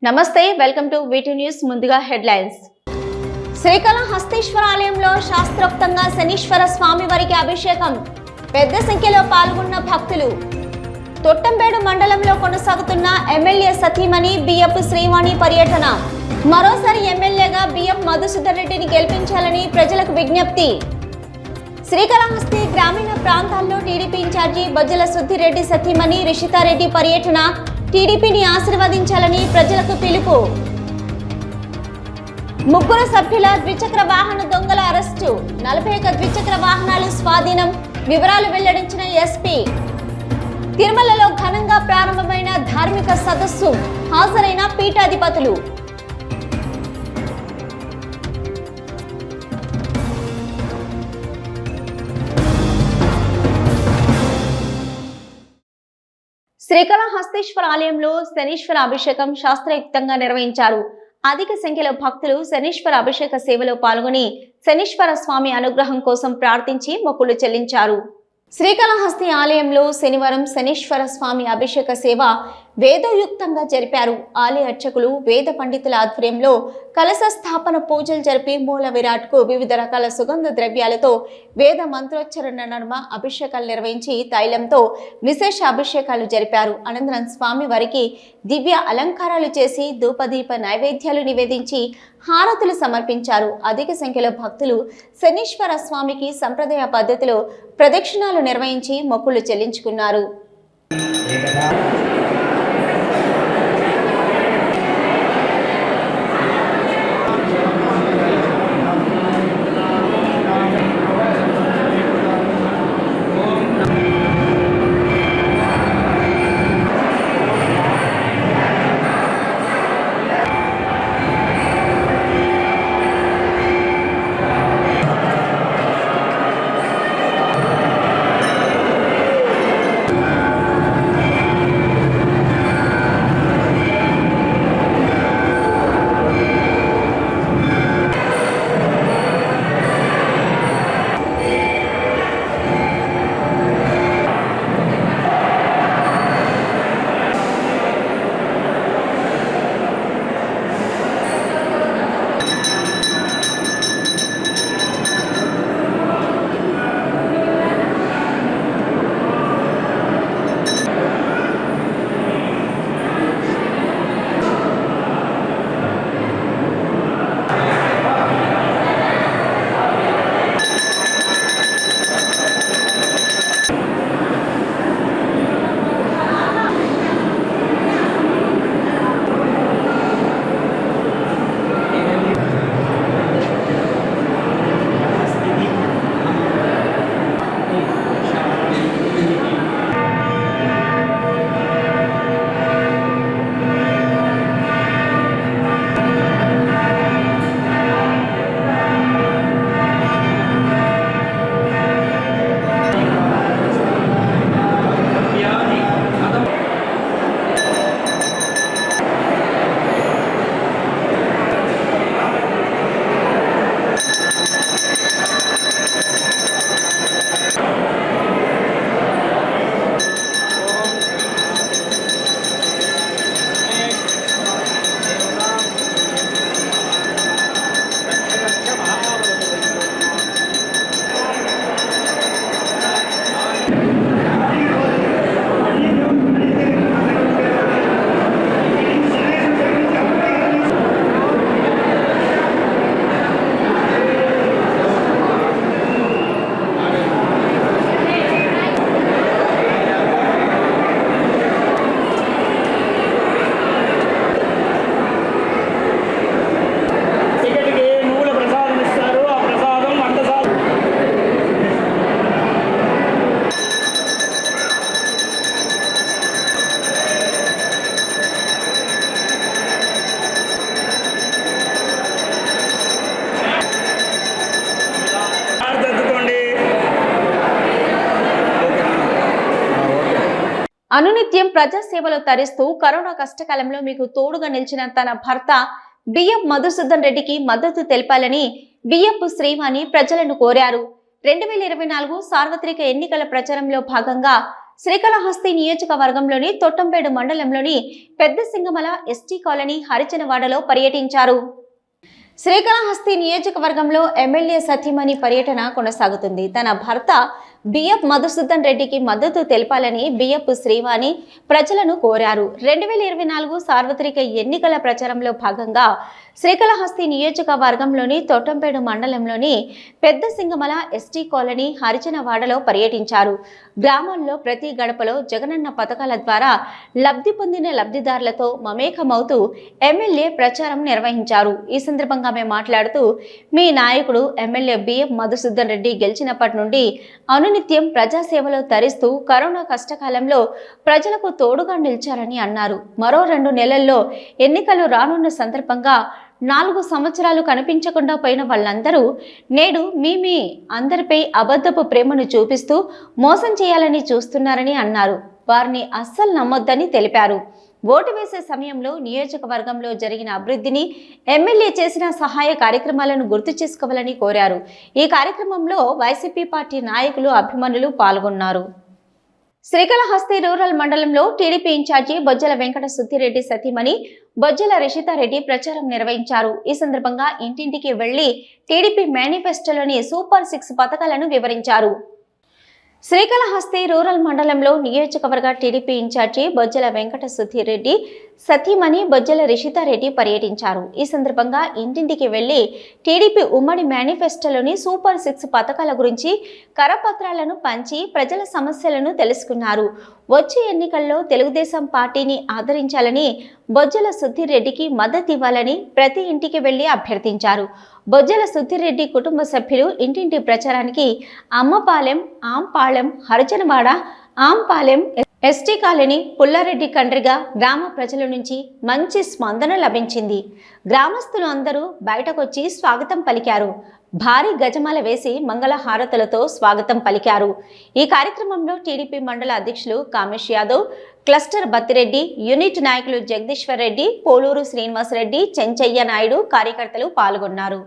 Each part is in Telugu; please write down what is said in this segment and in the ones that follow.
నమస్తే వెల్కమ్ టు వీటీ న్యూస్. ముందుగా హెడ్లైన్స్. శ్రీకాళహస్తీశ్వర ఆలయంలో శాస్త్రోక్తంగా శనీశ్వర స్వామి వారికి అభిషేకం. పెద్ద సంఖ్యలో పాల్గొన్న భక్తులు. తొట్టంబేడు మండలంలో కొనసాగుతున్న ఎమ్మెల్యే సతీమణి బియ్యపు శ్రీవాణి పర్యటన. మరోసారి ఎమ్మెల్యేగా బియ్యపు మధుసూదన్ రెడ్డిని గెలిపించాలని ప్రజలకు విజ్ఞప్తి. శ్రీకాళహస్తి గ్రామీణ ప్రాంతాల్లో టీడీపీ ఇన్ఛార్జి బొజ్జల సుద్దిరెడ్డి సతీమణి రిషితారెడ్డి పర్యటన. టీడీపీని ఆశీర్వదించాలని ప్రజలకు పిలుపు. ముగ్గురు సభ్యుల ద్విచక్ర వాహన దొంగల అరెస్టు. 41 ద్విచక్ర వాహనాలు స్వాధీనం. వివరాలు వెల్లడించిన ఎస్పీ. తిరుమలలో ఘనంగా ప్రారంభమైన ధార్మిక సదస్సు. హాజరైన పీఠాధిపతులు. శ్రీకాళహస్తీశ్వర ఆలయంలో శనీశ్వర అభిషేకం శాస్త్రయుక్తంగా నిర్వహించారు. అధిక సంఖ్యలో భక్తులు శనీశ్వర అభిషేక సేవలో పాల్గొని శనీశ్వర స్వామి అనుగ్రహం కోసం ప్రార్థించి మొక్కులు చెల్లించారు. శ్రీకాళహస్తి ఆలయంలో శనివారం శనీశ్వర స్వామి అభిషేక సేవ వేదోయుక్తంగా జరిపారు. ఆలయ అర్చకులు వేద పండితుల ఆధ్వర్యంలో కలశ స్థాపన పూజలు జరిపి మూల విరాట్ కు వివిధ రకాల సుగంధ ద్రవ్యాలతో వేద మంత్రోచ్చరణ నడుమ అభిషేకాలు నిర్వహించి తైలంతో విశేష అభిషేకాలు జరిపారు. అనంతరం స్వామి వారికి దివ్య అలంకారాలు చేసి ధూపదీప నైవేద్యాలు నివేదించి హారతులు సమర్పించారు. అధిక సంఖ్యలో భక్తులు శనీశ్వర స్వామికి సంప్రదాయ పద్ధతిలో ప్రదక్షిణాలు నిర్వహించి మొక్కులు చెల్లించుకున్నారు. అనునిత్యం ప్రజాసేవలో తరిస్తూ కరోనా కష్టకాలంలో మీకు తోడుగా నిలిచిన తన భర్త బియ్యపు మధుసూదన్ రెడ్డికి మద్దతు తెలపాలని బియ్యపు శ్రీవాణి ప్రజలను కోరారు. 2024 సార్వత్రిక ఎన్నికల ప్రచారంలో భాగంగా శ్రీకాళహస్తి నియోజకవర్గంలోని తొట్టంపేడు మండలంలోని పెద్ద సింగమల ఎస్టీ కాలనీ హరిజనవాడలో పర్యటించారు. శ్రీకాళహస్తి నియోజకవర్గంలో ఎమ్మెల్యే సతీమణి పర్యటన కొనసాగుతుంది. తన భర్త బిఎఫ్ మధుసూదన్ రెడ్డికి మద్దతు తెలపాలని బిఎఫ్ శ్రీవాణి ప్రజలను కోరారు. 2024 సార్వత్రిక ఎన్నికల ప్రచారంలో భాగంగా శ్రీకాళహస్తి నియోజకవర్గంలోని తొట్టంపేడు మండలంలోని పెద్ద సింగమల ఎస్టీ కాలనీ హరిజనవాడలో పర్యటించారు. గ్రామాల్లో ప్రతి గడపలో జగనన్న పథకాల ద్వారా లబ్ధి పొందిన లబ్ధిదారులతో మమేకమవుతూ ఎమ్మెల్యే ప్రచారం నిర్వహించారు. ఈ సందర్భంగా ఆమె మాట్లాడుతూ, మీ నాయకుడు ఎమ్మెల్యే బిఎఫ్ మధుసూదన్ రెడ్డి గెలిచినప్పటి నుండి అనునిత్యం ప్రజాసేవలో తరిస్తూ కరోనా కష్టకాలంలో ప్రజలకు తోడుగా నిలిచారని అన్నారు. మరో 2 నెలల్లో ఎన్నికలు రానున్న సందర్భంగా 4 సంవత్సరాలు కనిపించకుండా పోయిన వాళ్ళందరూ నేడు మీ అందరిపై అబద్ధపు ప్రేమను చూపిస్తూ మోసం చేయాలని చూస్తున్నారని అన్నారు. వారిని అస్సలు నమ్మొద్దని తెలిపారు. ఓటు వేసే సమయంలో నియోజకవర్గంలో జరిగిన అభివృద్ధిని, ఎమ్మెల్యే చేసిన సహాయ కార్యక్రమాలను గుర్తు చేసుకోవాలని కోరారు. ఈ కార్యక్రమంలో వైసీపీ పార్టీ నాయకులు, అభిమానులు పాల్గొన్నారు. శ్రీకాళహస్తి రూరల్ మండలంలో టీడీపీ ఇన్ఛార్జి బొజ్జల వెంకట సుద్దిరెడ్డి సతీమణి బొజ్జల రిషితారెడ్డి ప్రచారం నిర్వహించారు. ఈ సందర్భంగా ఇంటింటికి వెళ్లి టీడీపీ మేనిఫెస్టోలోని సూపర్ 6 పథకాలను వివరించారు. శ్రీకాళహస్తి రూరల్ మండలంలో నియోజకవర్గ టీడీపీ ఇన్ఛార్జి బొజ్జల వెంకట సుద్దిరెడ్డి సతీమణి బొజ్జల రిషితారెడ్డి పర్యటించారు. ఈ సందర్భంగా ఇంటింటికి వెళ్లి టీడీపీ ఉమ్మడి మేనిఫెస్టోలోని సూపర్ 6 పథకాల గురించి కరపత్రాలను పంచి ప్రజల సమస్యలను తెలుసుకున్నారు. వచ్చే ఎన్నికల్లో తెలుగుదేశం పార్టీని ఆదరించాలని, బొజ్జల సుద్దిరెడ్డికి మద్దతు ఇవ్వాలని ప్రతి ఇంటికి వెళ్లి అభ్యర్థించారు. బొజ్జల సుద్దిరెడ్డి కుటుంబ సభ్యులు ఇంటింటి ప్రచారానికి అమ్మపాలెం, ఆంపాలెం, హరిజనవాడ, ఆంపాలెం, ఎస్టీ కాలనీ, పుల్లారెడ్డి కండ్రిగా గ్రామ ప్రజల నుంచి మంచి స్పందన లభించింది. గ్రామస్తులు అందరూ బయటకొచ్చి స్వాగతం పలికారు. భారీ గజమాల వేసి మంగళ హారతులతో స్వాగతం పలికారు. ఈ కార్యక్రమంలో టీడీపీ మండల అధ్యక్షులు కామేష్ యాదవ్, క్లస్టర్ బత్తిరెడ్డి, యూనిట్ నాయకులు జగదీశ్వర్ రెడ్డి, పోలూరు శ్రీనివాసరెడ్డి, చెంచయ్య నాయుడు కార్యకర్తలు పాల్గొన్నారు.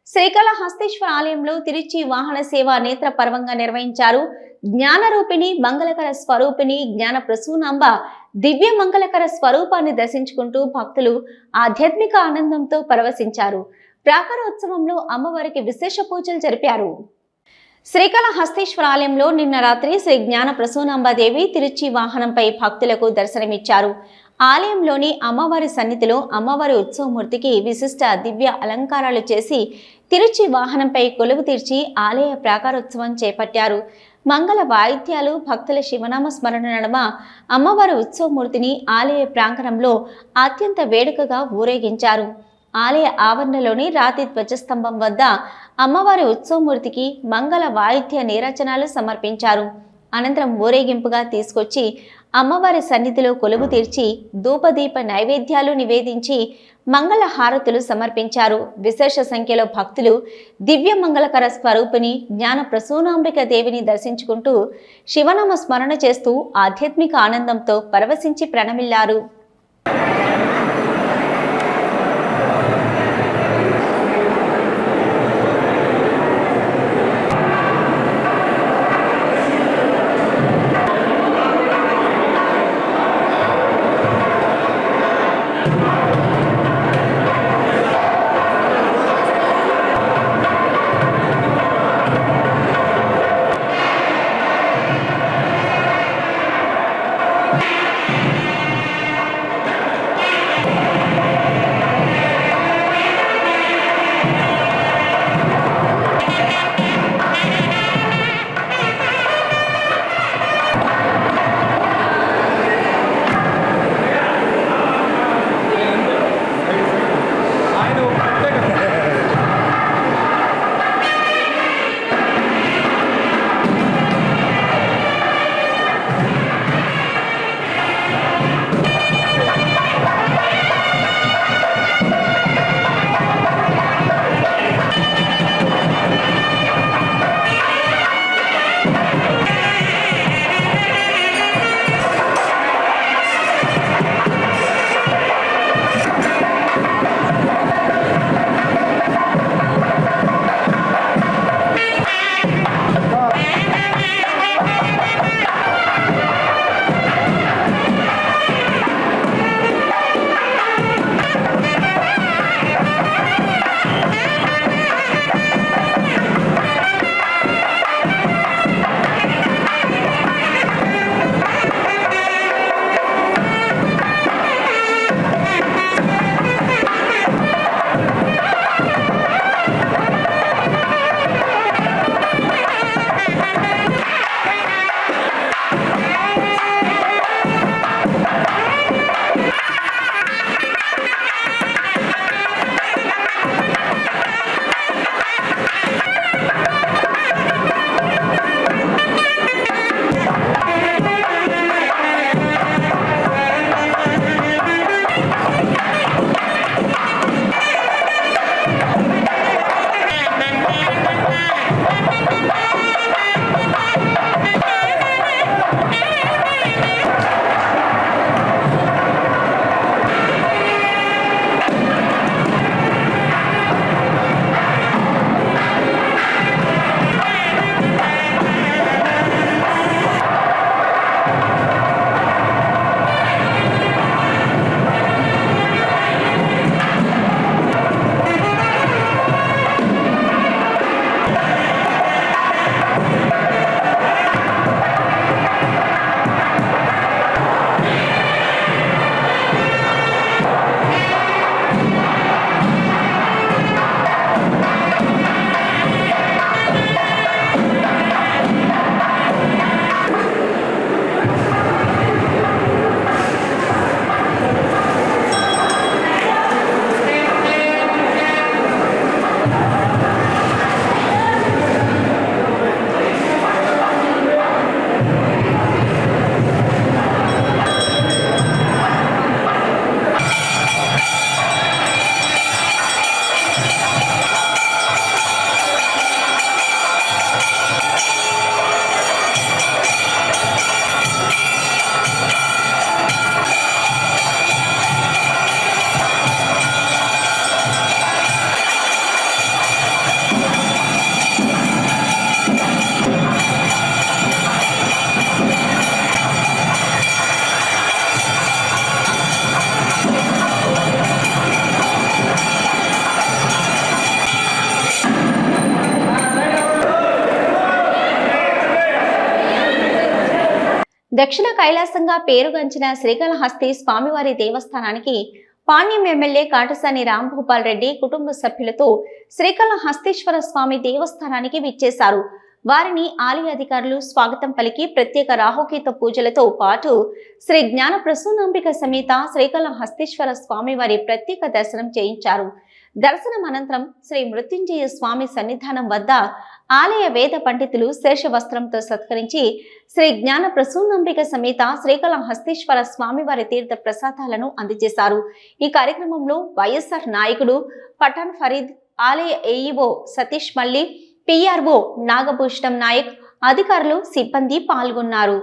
శ్రీకాళహస్తీశ్వర ఆలయంలో తిరుచి వాహన సేవ నేత్ర పర్వంగా నిర్వహించారు. జ్ఞానరూపిణి, మంగళకర స్వరూపిణి, జ్ఞాన ప్రసూనాంబ దివ్య మంగళకర స్వరూపాన్ని దర్శించుకుంటూ భక్తులు ఆధ్యాత్మిక ఆనందంతో పరవశించారు. ప్రాకారోత్సవంలో అమ్మవారికి విశేష పూజలు జరిపారు. శ్రీకాళహస్తీశ్వర ఆలయంలో నిన్న రాత్రి శ్రీ జ్ఞాన ప్రసూనాంబాదేవి తిరుచి వాహనంపై భక్తులకు దర్శనమిచ్చారు. ఆలయంలోని అమ్మవారి సన్నిధిలో అమ్మవారి ఉత్సవమూర్తికి విశిష్ట దివ్య అలంకారాలు చేసి తిరుచి వాహనంపై కొలువు తీర్చి ఆలయ ప్రాకారోత్సవం చేపట్టారు. మంగళ వాయిద్యాలు, భక్తుల శివనామ స్మరణ నడుమ అమ్మవారి ఉత్సవమూర్తిని ఆలయ ప్రాంగణంలో అత్యంత వేడుకగా ఊరేగించారు. ఆలయ ఆవరణలోని రాతి ధ్వజస్తంభం వద్ద అమ్మవారి ఉత్సవమూర్తికి మంగళ వాయిద్య నీరాజనాలు సమర్పించారు. అనంతరం ఊరేగింపుగా తీసుకొచ్చి అమ్మవారి సన్నిధిలో కొలువు తీర్చి ధూపదీప నైవేద్యాలు నివేదించి మంగళ హారతులు సమర్పించారు. విశేష సంఖ్యలో భక్తులు దివ్య మంగళకర స్వరూపిణి జ్ఞాన ప్రసూనాంబిక దేవిని దర్శించుకుంటూ శివనామ స్మరణ చేస్తూ ఆధ్యాత్మిక ఆనందంతో పరవశించి ప్రణమిల్లారు. దక్షిణ కైలాసంగా పేరుగాంచిన శ్రీకాళహస్తి స్వామివారి దేవస్థానానికి పాణ్యం ఎమ్మెల్యే కాటసాని రాంభూపాల్ రెడ్డి కుటుంబ సభ్యులతో శ్రీకాళహస్తీశ్వర స్వామి దేవస్థానానికి విచ్చేశారు. వారిని ఆలయ అధికారులు స్వాగతం పలికి ప్రత్యేక రాహుకేత పూజలతో పాటు శ్రీ జ్ఞాన ప్రసూనాంబిక సమేత శ్రీకాళహస్తీశ్వర స్వామి వారి ప్రత్యేక దర్శనం చేయించారు. దర్శనం అనంతరం శ్రీ మృత్యుంజయ స్వామి సన్నిధానం వద్ద ఆలయ వేద పండితులు శేష వస్త్రంతో సత్కరించి శ్రీ జ్ఞాన ప్రసూనాంబిక సమేత శ్రీకాళహస్తీశ్వర స్వామి వారి తీర్థ ప్రసాదాలను అందజేశారు. ఈ కార్యక్రమంలో వైఎస్ఆర్ నాయకుడు పఠాన్ ఫరీద్, ఆలయ ఏఈఓ సతీష్ మల్లి, పిఆర్ఓ నాగభూషణం నాయక్, అధికారులు, సిబ్బంది పాల్గొన్నారు.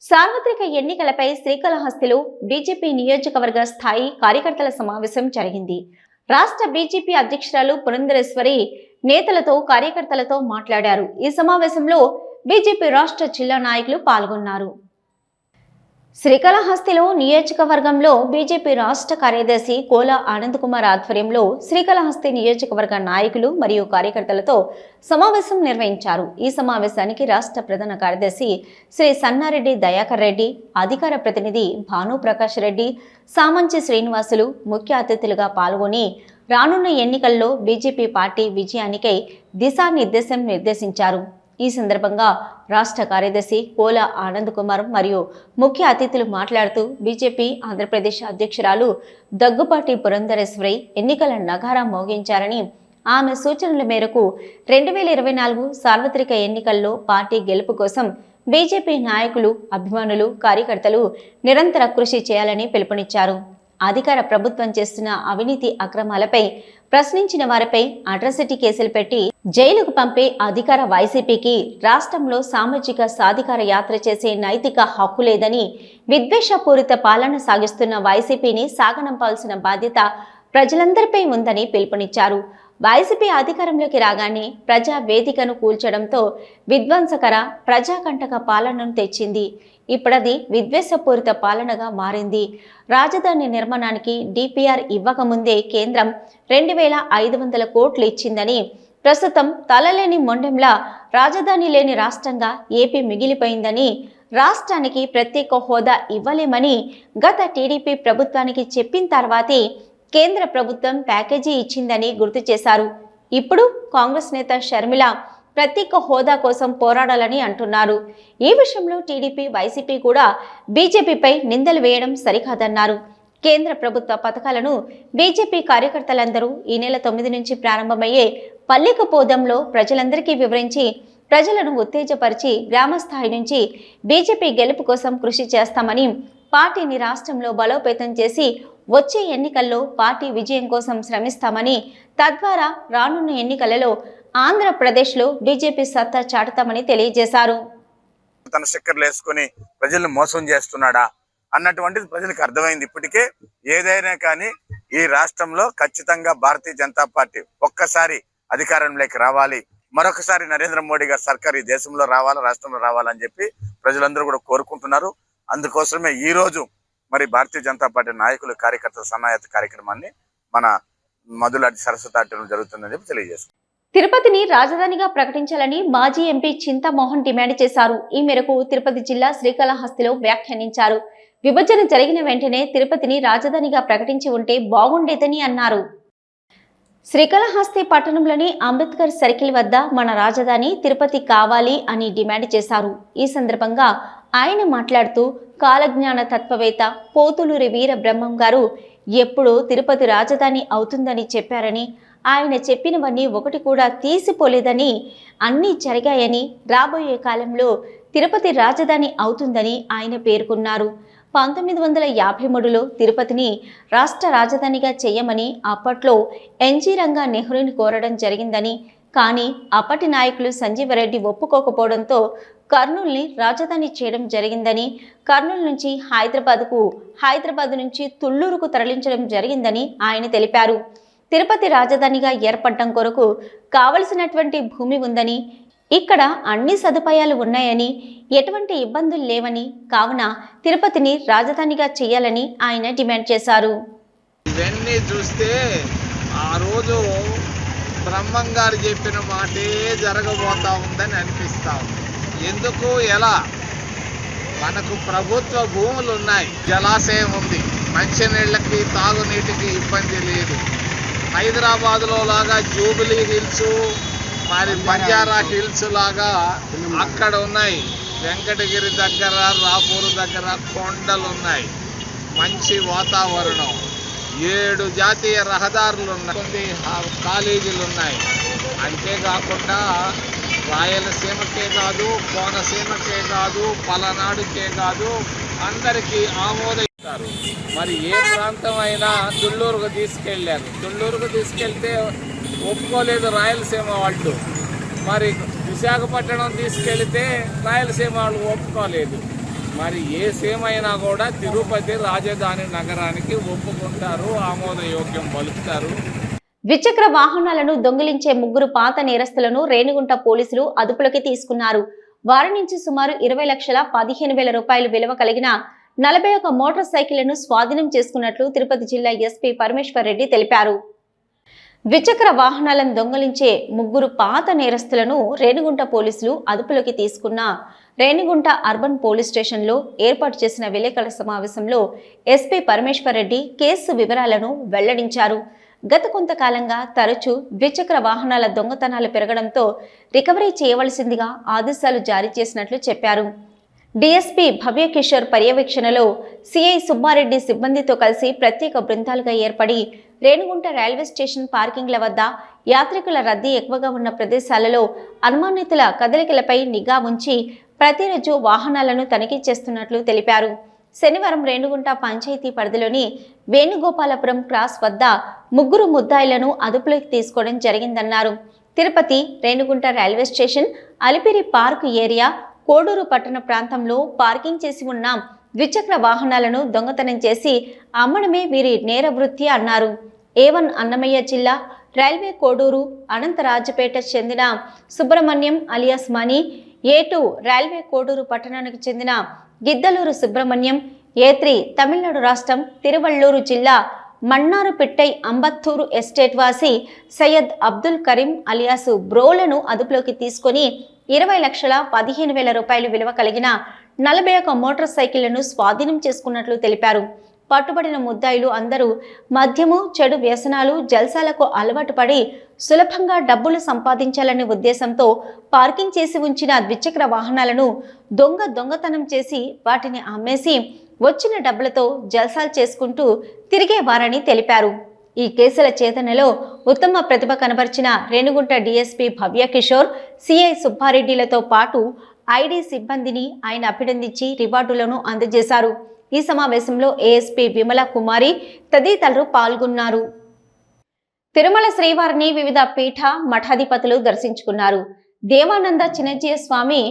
సార్వత్రిక ఎన్నికలపై శ్రీకాళహస్తిలో బీజేపీ నియోజకవర్గ స్థాయి కార్యకర్తల సమావేశం జరిగింది. రాష్ట్ర బీజేపీ అధ్యక్షురాలు పురంధరేశ్వరి నేతలతో, కార్యకర్తలతో మాట్లాడారు. ఈ సమావేశంలో బీజేపీ రాష్ట్ర జిల్లా నాయకులు పాల్గొన్నారు. శ్రీకాళహస్తిలో నియోజకవర్గంలో బీజేపీ రాష్ట్ర కార్యదర్శి కోలా ఆనంద్ కుమార్ ఆధ్వర్యంలో శ్రీకాళహస్తి నియోజకవర్గ నాయకులు మరియు కార్యకర్తలతో సమావేశం నిర్వహించారు. ఈ సమావేశానికి రాష్ట్ర ప్రధాన కార్యదర్శి శ్రీ సన్నారెడ్డి దయాకర్ రెడ్డి, అధికార ప్రతినిధి భానుప్రకాష్ రెడ్డి, సామంచి శ్రీనివాసులు ముఖ్య అతిథులుగా పాల్గొని రానున్న ఎన్నికల్లో బీజేపీ పార్టీ విజయానికై దిశానిర్దేశం నిర్దేశించారు. ఈ సందర్భంగా రాష్ట్ర కార్యదర్శి కోలా ఆనంద్ కుమార్ మరియు ముఖ్య అతిథులు మాట్లాడుతూ బీజేపీ ఆంధ్రప్రదేశ్ అధ్యక్షురాలు దగ్గుపాటి పురంధరేశ్వరి ఎన్నికల నగారా మోగించారని, ఆమె సూచనల మేరకు 2024 సార్వత్రిక ఎన్నికల్లో పార్టీ గెలుపు కోసం బీజేపీ నాయకులు, అభిమానులు, కార్యకర్తలు నిరంతర కృషి చేయాలని పిలుపునిచ్చారు. అధికార ప్రభుత్వం చేస్తున్న అవినీతి అక్రమాలపై ప్రశ్నించిన వారిపై అట్రాసిటీ కేసులు పెట్టి జైలుకు పంపే అధికార వైసీపీకి రాష్ట్రంలో సామాజిక సాధికార యాత్ర చేసే నైతిక హక్కు లేదని, విద్వేషపూరిత పాలన సాగిస్తున్న వైసీపీని సాగనంపాల్సిన బాధ్యత ప్రజలందరిపై ఉందని పిలుపునిచ్చారు. వైసీపీ అధికారంలోకి రాగానే ప్రజా వేదికను కూల్చడంతో విధ్వంసకర ప్రజాకంటక పాలనను తెచ్చింది. ఇప్పుడది విద్వేషపూరిత పాలనగా మారింది. రాజధాని నిర్మాణానికి డిపిఆర్ ఇవ్వకముందే కేంద్రం 2500 కోట్లు ఇచ్చిందని, ప్రస్తుతం తలలేని మొండెంలా రాజధాని లేని రాష్ట్రంగా ఏపీ మిగిలిపోయిందని, రాష్ట్రానికి ప్రత్యేక హోదా ఇవ్వలేమని గత టీడీపీ ప్రభుత్వానికి చెప్పిన తర్వాతే కేంద్ర ప్రభుత్వం ప్యాకేజీ ఇచ్చిందని గుర్తు చేశారు. ఇప్పుడు కాంగ్రెస్ నేత షర్మిల ప్రత్యేక హోదా కోసం పోరాడాలని అంటున్నారు. ఈ విషయంలో టీడీపీ, వైసీపీ కూడా బీజేపీపై నిందలు వేయడం సరికాదన్నారు. కేంద్ర ప్రభుత్వ పథకాలను బీజేపీ కార్యకర్తలందరూ ఈ నెల 9 నుంచి ప్రారంభమయ్యే పల్లెకు పోదంలో ప్రజలందరికీ వివరించి ప్రజలను ఉత్తేజపరిచి గ్రామ స్థాయి నుంచి బీజేపీ గెలుపు కోసం కృషి చేస్తామని, పార్టీని రాష్ట్రంలో బలోపేతం చేసి వచ్చే ఎన్నికల్లో పార్టీ విజయం కోసం శ్రమిస్తామని, తద్వారా రానున్న ఎన్నికలలో ఆంధ్రప్రదేశ్లో బీజేపీ సత్తా చాటుతామని తెలియజేశారు. తన స్టిక్కర్లు వేసుకుని ప్రజలను మోసం చేస్తున్నాడా అన్నటువంటిది ప్రజలకు అర్థమైంది. ఇప్పటికే ఏదైనా కానీ ఈ రాష్ట్రంలో ఖచ్చితంగా భారతీయ జనతా పార్టీ ఒక్కసారి అధికారంలోకి రావాలి, మరొకసారి నరేంద్ర మోడీ గారి సర్కార్ ఈ దేశంలో రావాలి, రాష్ట్రంలో రావాలని చెప్పి ప్రజలందరూ కూడా కోరుకుంటున్నారు. అందుకోసమే ఈ రోజు మరి భారతీయ జనతా పార్టీ నాయకులు, కార్యకర్తల సన్నాహత కార్యక్రమాన్ని మన మధులాటి సరస్వతి జరుగుతుందని చెప్పి తెలియజేస్తారు. తిరుపతిని రాజధానిగా ప్రకటించాలని మాజీ ఎంపీ చింతామోహన్ డిమాండ్ చేశారు. ఈ మేరకు తిరుపతి జిల్లా శ్రీకాళహస్తిలో వ్యాఖ్యానించారు. విభజన జరిగిన వెంటనే తిరుపతిని రాజధానిగా ప్రకటించి ఉంటే బాగుండేదని అన్నారు. శ్రీకాళహస్తి పట్టణంలోని అంబేద్కర్ సర్కిల్ వద్ద మన రాజధాని తిరుపతి కావాలి అని డిమాండ్ చేశారు. ఈ సందర్భంగా ఆయన మాట్లాడుతూ కాలజ్ఞాన తత్వవేత్త పోతులూరి వీర బ్రహ్మం గారు ఎప్పుడూ తిరుపతి రాజధాని అవుతుందని చెప్పారని, ఆయన చెప్పినవన్నీ ఒకటి కూడా తీసిపోలేదని, అన్నీ జరిగాయని, రాబోయే కాలంలో తిరుపతి రాజధాని అవుతుందని ఆయన పేర్కొన్నారు. 1953లో తిరుపతిని రాష్ట్ర రాజధానిగా చేయమని అప్పట్లో ఎన్జీ రంగా నెహ్రూని కోరడం జరిగిందని, కానీ అప్పటి నాయకులు సంజీవరెడ్డి ఒప్పుకోకపోవడంతో కర్నూలుని రాజధాని చేయడం జరిగిందని, కర్నూలు నుంచి హైదరాబాద్ నుంచి తుళ్లూరుకు తరలించడం జరిగిందని ఆయన తెలిపారు. తిరుపతి రాజధానిగా ఏర్పడడం కొరకు కావలసినటువంటి భూమి ఉందని, ఇక్కడ అన్ని సదుపాయాలు ఉన్నాయని, ఎటువంటి ఇబ్బందులు లేవని, కావున తిరుపతిని రాజధానిగా చేయాలని ఆయన డిమాండ్ చేశారు. ఇవన్నీ చూస్తే ఆ రోజు బ్రహ్మం గారు చెప్పిన మాటే జరగబోతా ఉందని అనిపిస్తా ఉంది. ఎందుకు, ఎలా? మనకు ప్రభుత్వ భూములు ఉన్నాయి, జలాశయం ఉంది, మంచినీళ్ళకి తాగునీటికి ఇబ్బంది లేదు. హైదరాబాద్లో లాగా జూబిలీ హిల్స్, మరి బంజారా హిల్స్ లాగా అక్కడ ఉన్నాయి. వెంకటగిరి దగ్గర, రాపూర్ దగ్గర కొండలు ఉన్నాయి, మంచి వాతావరణం, 7 జాతీయ రహదారులు ఉన్నాయి, కాలేజీలు ఉన్నాయి. అంతేకాకుండా రాయలసీమకే కాదు, కోనసీమకే కాదు, పలనాడుకే కాదు, అందరికీ ఆమోదిస్తారు. మరి ఏ ప్రాంతం అయినా తుళ్ళూరుకు తీసుకెళ్ళారు, తుళ్ళూరుకు తీసుకెళ్తే ఒప్పుకోలేదు రాయలసీమ వాళ్ళు. మరి విశాఖపట్నం తీసుకెళ్తే రాయలసీమ వాళ్ళు ఒప్పుకోలేదు. మరి ఏ సీమ అయినా కూడా తిరుపతి రాజధాని నగరానికి ఒప్పుకుంటారు, ఆమోదయోగ్యం పలుకుతారు. ద్విచక్ర వాహనాలను దొంగిలించే 3 పాత నేరస్తులను రేణిగుంట పోలీసులు అదుపులోకి తీసుకున్నారు. వారి నుంచి సుమారు 20,15,000 రూపాయలు విలువ కలిగిన 41 మోటార్ సైకిళ్లను స్వాధీనం చేసుకున్నట్లు తిరుపతి జిల్లా ఎస్పీ పరమేశ్వర్ రెడ్డి తెలిపారు. ద్విచక్ర వాహనాలను దొంగిలించే 3 పాత నేరస్తులను రేణిగుంట పోలీసులు అదుపులోకి తీసుకున్న రేణిగుంట అర్బన్ పోలీస్ స్టేషన్లో ఏర్పాటు చేసిన విలేకరుల సమావేశంలో ఎస్పీ పరమేశ్వర్ రెడ్డి కేసు వివరాలను వెల్లడించారు. గత కొంతకాలంగా తరచూ ద్విచక్ర వాహనాల దొంగతనాలు పెరగడంతో రికవరీ చేయవలసిందిగా ఆదేశాలు జారీ చేసినట్లు చెప్పారు. డీఎస్పీ భవ్యకిషోర్ పర్యవేక్షణలో సిఐ సుబ్బారెడ్డి సిబ్బందితో కలిసి ప్రత్యేక బృందాలుగా ఏర్పడి రేణిగుంట రైల్వే స్టేషన్ పార్కింగ్ల వద్ద, యాత్రికుల రద్దీ ఎక్కువగా ఉన్న ప్రదేశాలలో అనుమానితుల కదలికలపై నిఘా ఉంచి ప్రతిరోజు వాహనాలను తనిఖీ చేస్తున్నట్లు తెలిపారు. శనివారం రేణిగుంట పంచాయతీ పరిధిలోని వేణుగోపాలపురం క్రాస్ వద్ద 3 ముద్దాయిలను అదుపులోకి తీసుకోవడం జరిగిందన్నారు. Tirupati Renigunta railway station, Alipiri park area, Koduru పట్టణ ప్రాంతంలో పార్కింగ్ చేసి ఉన్న ద్విచక్ర వాహనాలను దొంగతనం చేసి అమ్మడమే వీరి నేర వృత్తి అన్నారు. A1 అన్నమయ్య జిల్లా రైల్వే కోడూరు అనంతరాజపేట చెందిన సుబ్రహ్మణ్యం అలియాస్ మణి, A2 రైల్వే కోడూరు పట్టణానికి చెందిన గిద్దలూరు సుబ్రహ్మణ్యం, A3 తమిళనాడు రాష్ట్రం తిరువళ్ళూరు జిల్లా మన్నారుపిట్టై అంబత్తూరు ఎస్టేట్ వాసి సయ్యద్ అబ్దుల్ కరీం అలియాసు బ్రోలను అదుపులోకి తీసుకుని 20,15,000 రూపాయలు విలువ కలిగిన 41 మోటార్ సైకిళ్లను స్వాధీనం చేసుకున్నట్లు తెలిపారు. పట్టుబడిన ముద్దాయిలు అందరూ మద్యము, చెడు వ్యసనాలు, జల్సాలకు అలవాటు పడి సులభంగా డబ్బులు సంపాదించాలనే ఉద్దేశంతో పార్కింగ్ చేసి ఉంచిన ద్విచక్ర వాహనాలను దొంగతనం చేసి వాటిని అమ్మేసి వచ్చిన డబ్బులతో జల్సాలు చేసుకుంటూ తిరిగేవారని తెలిపారు. ఈ కేసుల ఛేదనలో ఉత్తమ ప్రతిభ కనబర్చిన రేణిగుంట డీఎస్పీ భవ్య కిషోర్, సిఐ సుబ్బారెడ్డిలతో పాటు ఐడి సిబ్బందిని ఆయన అభినందించి రివార్డులను అందజేశారు. ఈ సమావేశంలో ఏఎస్పీ విమల కుమారి తదితరులు పాల్గొన్నారు. తిరుమల శ్రీవారిని వివిధ పీఠ మఠాధిపతులు దర్శించుకున్నారు. దేవానంద చిన్నజీయ స్వామి,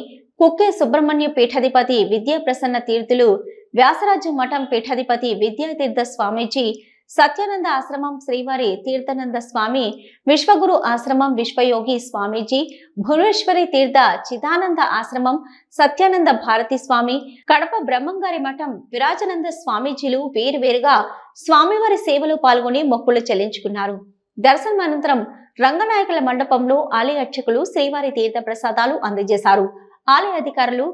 కుక్కే సుబ్రహ్మణ్య పీఠాధిపతి విద్యాప్రసన్న తీర్థులు, వ్యాసరాజు మఠం పీఠాధిపతి విద్యాతీర్థ స్వామీజీ, సత్యానంద ఆశ్రమం శ్రీవారి తీర్థానంద స్వామి, విశ్వగురు ఆశ్రమం విశ్వయోగి స్వామీజీ, భువనేశ్వరి తీర్థ చిదానంద ఆశ్రమం సత్యానంద భారతి స్వామి, కడప బ్రహ్మంగారి మఠం విరాజానంద స్వామీజీలు వేరువేరుగా స్వామివారి సేవలో పాల్గొని మొక్కులు చెల్లించుకున్నారు. దర్శనం అనంతరం రంగనాయకుల మండపంలో ఆలయ అర్చకులు శ్రీవారి తీర్థ ప్రసాదాలు అందజేశారు. ఆలయ అధికారులు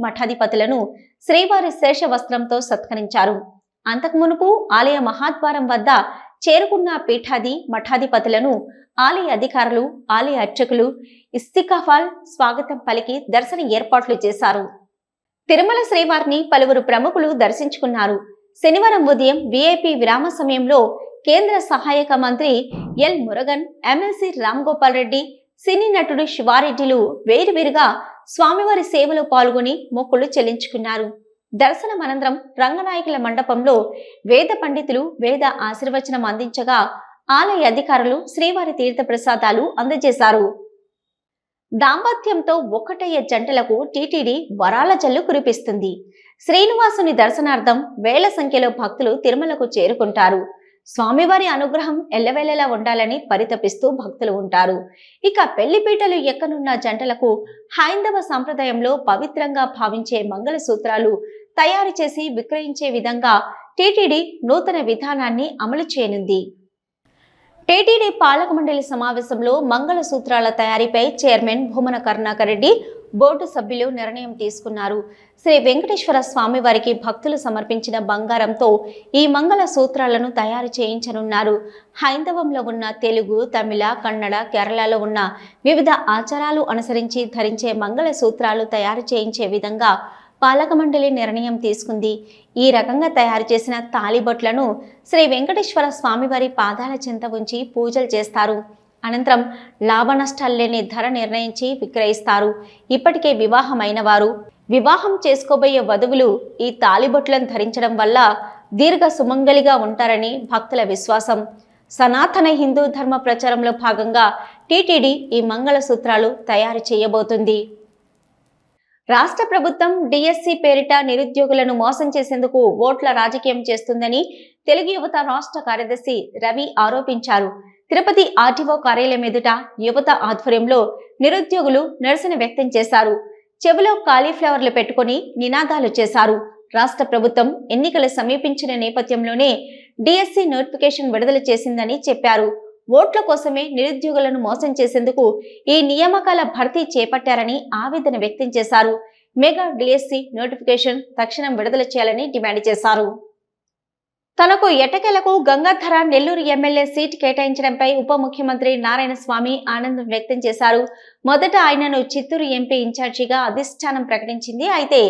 మఠాధిపతులను శ్రీవారి శేష వస్త్రంతో సత్కరించారు. అంతకు మునుపు ఆలయ మహాద్వారం వద్ద చేరుకున్న మఠాధిపతులను ఆలయ అధికారులు, ఆలయ అర్చకులు ఇస్తికాఫాల్ స్వాగతం పలికి దర్శన ఏర్పాట్లు చేశారు. తిరుమల శ్రీవారిని పలువురు ప్రముఖులు దర్శించుకున్నారు. శనివారం ఉదయం విఐపి విరామ సమయంలో కేంద్ర సహాయక మంత్రి ఎల్ మురుగన్, ఎమ్మెల్సీ రామ్ గోపాల్ రెడ్డి, సినీ నటుడు శివారెడ్డిలు వేరువేరుగా స్వామివారి సేవలో పాల్గొని మొక్కులు చెల్లించుకున్నారు. దర్శనం అనంతరం రంగనాయకుల మండపంలో వేద పండితులు వేద ఆశీర్వచనం అందించగా ఆలయ అధికారులు శ్రీవారి తీర్థ ప్రసాదాలు అందజేశారు. దాంపత్యంతో ఒక్కటయ్యే జంటలకు టీటీడీ వరాల జల్లు కురిపిస్తుంది. శ్రీనివాసుని దర్శనార్థం వేల సంఖ్యలో భక్తులు తిరుమలకు చేరుకుంటారు. స్వామివారి అనుగ్రహం ఎల్లవేళలా ఉండాలని పరితపిస్తూ భక్తులు ఉంటారు. ఇక పెళ్లిపీటలు ఎక్కనున్న జంటలకు హైందవ సంప్రదాయంలో పవిత్రంగా భావించే మంగళసూత్రాలు తయారు చేసి విక్రయించే విధంగా టీటీడీ నూతన విధానాన్ని అమలు చేయనుంది. టీటీడీ పాలక మండలి సమావేశంలో మంగళసూత్రాల తయారీపై చైర్మన్ భూమన కరుణాకర్ రెడ్డి, బోర్డు సభ్యులు నిర్ణయం తీసుకున్నారు. శ్రీ వెంకటేశ్వర స్వామి వారికి భక్తులు సమర్పించిన బంగారంతో ఈ మంగళ సూత్రాలను తయారు చేయించనున్నారు. హైందవంలో ఉన్న తెలుగు, తమిళ, కన్నడ, కేరళలో ఉన్న వివిధ ఆచారాలు అనుసరించి ధరించే మంగళ సూత్రాలు తయారు చేయించే విధంగా పాలక మండలి నిర్ణయం తీసుకుంది. ఈ రకంగా తయారు చేసిన తాళిబొట్లను శ్రీ వెంకటేశ్వర స్వామివారి పాదాల చెంత ఉంచి పూజలు చేస్తారు. అనంతరం లాభ నష్టాలు లేని ధర నిర్ణయించి విక్రయిస్తారు. ఇప్పటికే వివాహమైన వారు, వివాహం చేసుకోబోయే వధువులు ఈ తాళిబొట్లను ధరించడం వల్ల దీర్ఘ సుమంగళిగా ఉంటారని భక్తుల విశ్వాసం. సనాతన హిందూ ధర్మ ప్రచారంలో భాగంగా టీటీడీ ఈ మంగళసూత్రాలు తయారు చేయబోతుంది. రాష్ట్ర ప్రభుత్వం డిఎస్సి పేరిట నిరుద్యోగులను మోసం చేసేందుకు ఓట్ల రాజకీయం చేస్తుందని తెలుగు యువత రాష్ట్ర కార్యదర్శి రవి ఆరోపించారు. తిరుపతి ఆర్టీఓ కార్యాలయం ఎదుట యువత ఆధ్వర్యంలో నిరుద్యోగులు నిరసన వ్యక్తం చేశారు. చెవిలో కాలీఫ్లవర్లు పెట్టుకుని నినాదాలు చేశారు. రాష్ట్ర ప్రభుత్వం ఎన్నికలు సమీపించిన నేపథ్యంలోనే డిఎస్సి నోటిఫికేషన్ విడుదల చేసిందని చెప్పారు. ఓట్ల కోసమే నిరుద్యోగులను మోసం చేసేందుకు ఈ నియామకాల భర్తీ చేపట్టారని ఆవేదన వ్యక్తం చేశారు. మెగా డిఎస్సి నోటిఫికేషన్ తక్షణం విడుదల చేయాలని డిమాండ్ చేశారు. తనకు ఎట్టకేలకు గంగాధర నెల్లూరు ఎమ్మెల్యే సీట్ కేటాయించడంపై ఉప ముఖ్యమంత్రి నారాయణ స్వామి ఆనందం వ్యక్తం చేశారు. మొదట ఆయనను చిత్తూరు ఎంపీ ఇన్ఛార్జిగా అధిష్టానం ప్రకటించింది. అయితే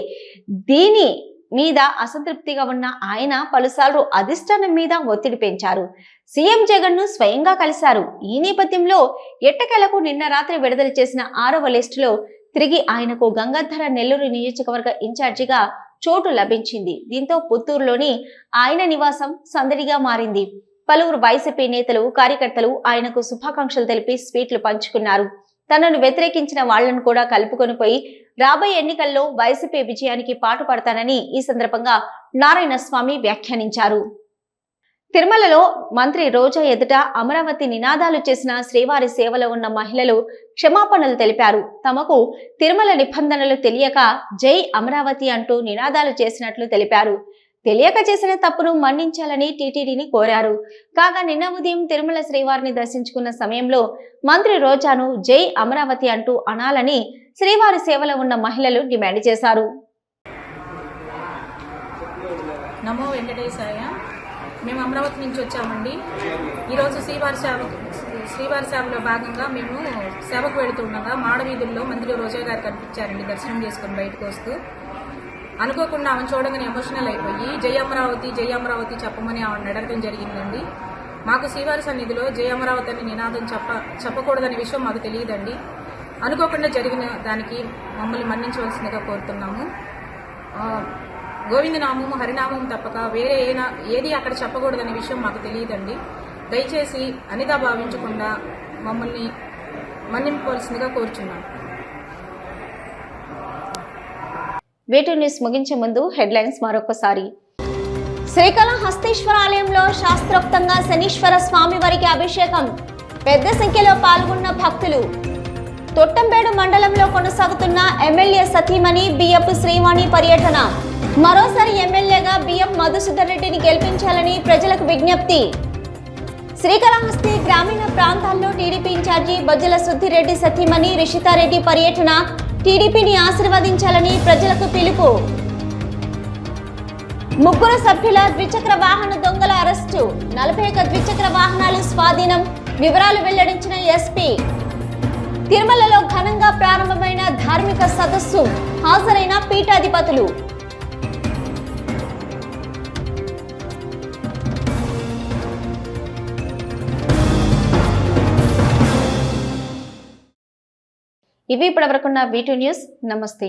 దీని మీద అసంతృప్తిగా ఉన్న ఆయన పలుసార్లు అధిష్టానం మీద ఒత్తిడి పెంచారు. సీఎం జగన్ ను స్వయంగా కలిశారు. ఈ నేపథ్యంలో ఎట్టకేలకు నిన్న రాత్రి విడుదల చేసిన 6వ లిస్టులో తిరిగి ఆయనకు గంగాధర నెల్లూరు నియోజకవర్గ ఇన్ఛార్జిగా చోటు లభించింది. దీంతో పుత్తూరులోని ఆయన నివాసం సందడిగా మారింది. పలువురు వైసీపీ నేతలు, కార్యకర్తలు ఆయనకు శుభాకాంక్షలు తెలిపి స్వీట్లు పంచుకున్నారు. తనను వ్యతిరేకించిన వాళ్లను కూడా కలుపుకొని పోయి రాబోయే ఎన్నికల్లో వైసీపీ విజయానికి పాటుపడతానని ఈ సందర్భంగా నారాయణ స్వామి వ్యాఖ్యానించారు. తిరుమలలో మంత్రి రోజా ఎదుట అమరావతి నినాదాలు చేసిన శ్రీవారి సేవలో ఉన్న మహిళలు క్షమాపణలు తెలిపారు. తమకు తిరుమల నిబంధనలు తెలియక జై అమరావతి అంటూ నినాదాలు చేసినట్లు తెలిపారు. తెలియక చేసిన తప్పును మన్నించాలని టీటీడీని కోరారు. కాగా నిన్న ఉదయం తిరుమల శ్రీవారిని దర్శించుకున్న సమయంలో మంత్రి రోజాను జై అమరావతి అంటూ అనాలని శ్రీవారి సేవలో ఉన్న మహిళలు డిమాండ్ చేశారు. నమో వెంకటేశ్వర జగదేశాయ. మేము అమరావతి నుంచి వచ్చామండి. ఈరోజు శ్రీవారి సేవలో భాగంగా మేము సేవకు వెళుతుండగా మాడవీధుల్లో మంత్రి రోజా గారు కనిపించారండి. దర్శనం చేసుకుని బయటకు వస్తూ అనుకోకుండా ఆమెను చూడగానే ఎమోషనల్ అయిపోయి జై అమరావతి చెప్పమని ఆమెను అడగడం జరిగిందండి. మాకు శ్రీవారి సన్నిధిలో జై అమరావతి అని నినాదం చెప్పకూడదనే విషయం మాకు తెలియదండి. అనుకోకుండా జరిగిన దానికి మమ్మల్ని మన్నించవలసిందిగా కోరుతున్నాము. గోవిందనామము హరినామం తప్పక వేరే ఏది అక్కడ చెప్పకూడదనే విషయం మాకు తెలియదండి. దయచేసి అనిదా భావించకుండా మమ్మల్ని మన్నింపవలసిందిగా కోరుచున్నాం. వేటు న్యూస్ ముగించే ముందు హెడ్లైన్స్ మరొకసారి. శ్రీకాళహస్తీశ్వర ఆలయంలో శాస్త్రోక్తంగా శనీశ్వర స్వామి వారికి అభిషేకం. పెద్ద సంఖ్యలో పాల్గొన్న భక్తులు. తొట్టంపేడు మండలంలో కొనసాగుతున్న ఎమ్మెల్యే సతీమణి బియ్యపు శ్రీవాణి పర్యటన. మరోసారి ఎమ్మెల్యేగా బియ్యం మధుసూదన్ రెడ్డిని గెలిపించాలని ప్రజలకు విజ్ఞప్తి. శ్రీకాళహస్తి గ్రామీణ ప్రాంతాల్లో టీడీపీ ఇన్ఛార్జి బొజ్జల సుద్దిరెడ్డి సతీమణి రిషితారెడ్డి పర్యటన. టీడీపీని ఆశీర్వదించాలని ప్రజలకు పిలుపు. 3 సభ్యుల ద్విచక్ర వాహన దొంగల అరెస్టు. 41 ద్విచక్ర వాహనాలు స్వాధీనం. వివరాలు వెల్లడించిన ఎస్పీ. తిరుమలలో ఘనంగా ప్రారంభమైన ధార్మిక సదస్సు. హాజరైన పీఠాధిపతులు. ఇవి ఇప్పటివరకున్న V2 న్యూస్. నమస్తే.